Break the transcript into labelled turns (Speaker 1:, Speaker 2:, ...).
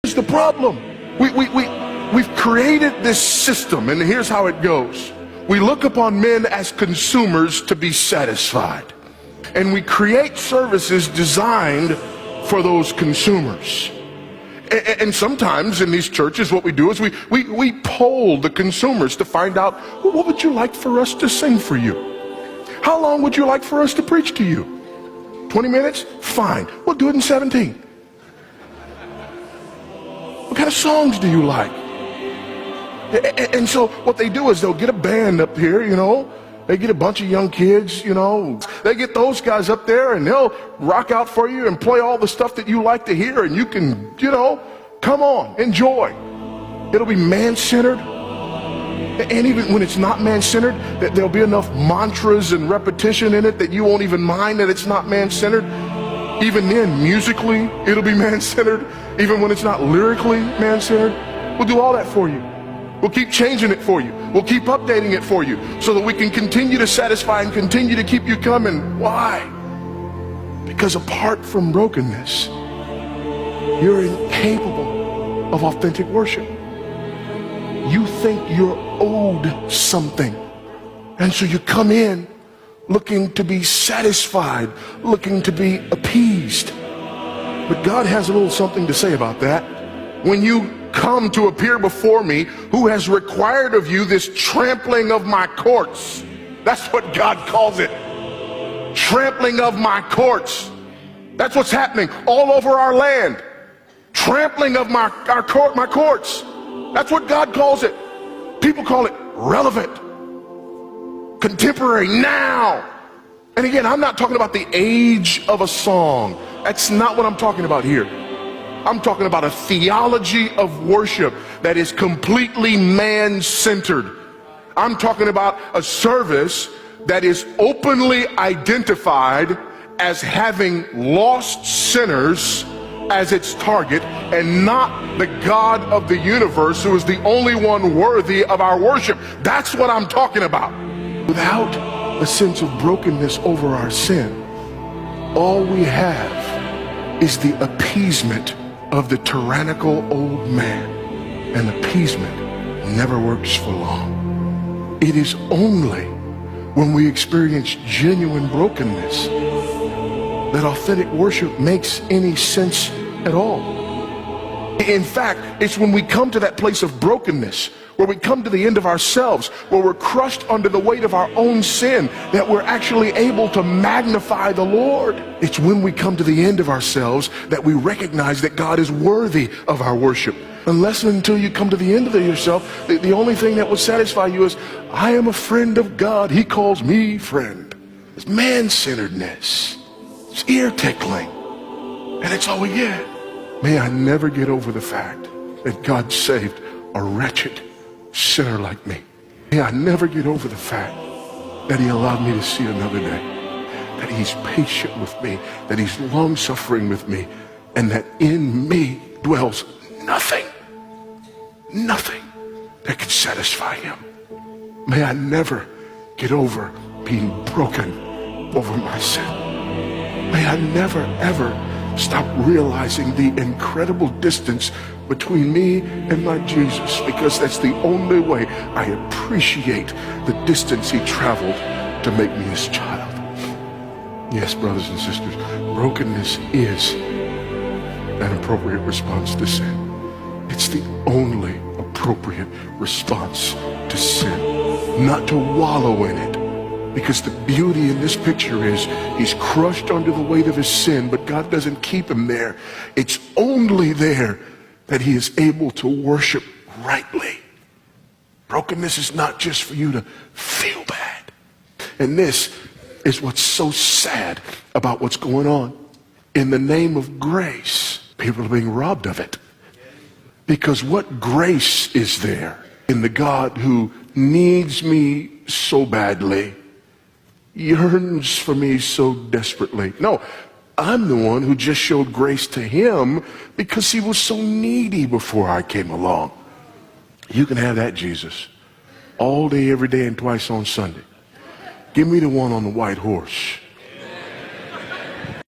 Speaker 1: here's the problem. We've created this system, and here's how it goes. We look upon men as consumers to be satisfied, and we create services designed for those consumers. And sometimes in these churches what we do is we poll the consumers to find out, well, what would you like for us to sing for you? How long would you like for us to preach to you? 20 minutes? Fine. We'll do it in 17. What kind of songs do you like? And so what they do is they'll get a band up here, you know. They get a bunch of young kids, you know. They get those guys up there and they'll rock out for you and play all the stuff that you like to hear, and you can, you know, come on, enjoy. It'll be man-centered. And even when it's not man-centered, there'll be enough mantras and repetition in it that you won't even mind that it's not man-centered. Even then, musically, it'll be man-centered. Even when it's not lyrically man-centered, we'll do all that for you. We'll keep changing it for you. We'll keep updating it for you so that we can continue to satisfy and continue to keep you coming. Why? Because apart from brokenness, you're incapable of authentic worship. You think you're owed something. And so you come in looking to be satisfied, looking to be appeased. But God has a little something to say about that. When you come to appear before me, who has required of you this trampling of my courts. That's what God calls it. Trampling of my courts. That's what's happening all over our land. Trampling of my courts. That's what God calls it. People call it relevant, contemporary, now. And again, I'm not talking about the age of a song. That's not what I'm talking about here. I'm talking about a theology of worship that is completely man-centered. I'm talking about a service that is openly identified as having lost sinners as its target, and not the God of the universe, who is the only one worthy of our worship. That's what I'm talking about. Without a sense of brokenness over our sin, all we have is the appeasement of the tyrannical old man, and appeasement never works for long. It is only when we experience genuine brokenness that authentic worship makes any sense at all. In fact, it's when we come to that place of brokenness, where we come to the end of ourselves, where we're crushed under the weight of our own sin, that we're actually able to magnify the Lord. It's when we come to the end of ourselves that we recognize that God is worthy of our worship. Unless and until you come to the end of yourself, the only thing that will satisfy you is, I am a friend of God. He calls me friend. It's man-centeredness. It's ear-tickling. And it's all we get. May I never get over the fact that God saved a wretched sinner like me. May I never get over the fact that he allowed me to see another day, that he's patient with me, that he's long-suffering with me, and that in me dwells nothing that can satisfy him. May I never get over being broken over my sin. May I never, ever stop realizing the incredible distance between me and my Jesus, because that's the only way I appreciate the distance he traveled to make me his child. Yes, brothers and sisters, brokenness is an appropriate response to sin. It's the only appropriate response to sin, not to wallow in it. Because the beauty in this picture is he's crushed under the weight of his sin, but God doesn't keep him there. It's only there that he is able to worship rightly. Brokenness is not just for you to feel bad. And this is what's so sad about what's going on. In the name of grace, people are being robbed of it. Because what grace is there in the God who needs me so badly, yearns for me so desperately? No, I'm the one who just showed grace to him because he was so needy before I came along. You can have that Jesus all day, every day, and twice on Sunday. Give me the one on the white horse.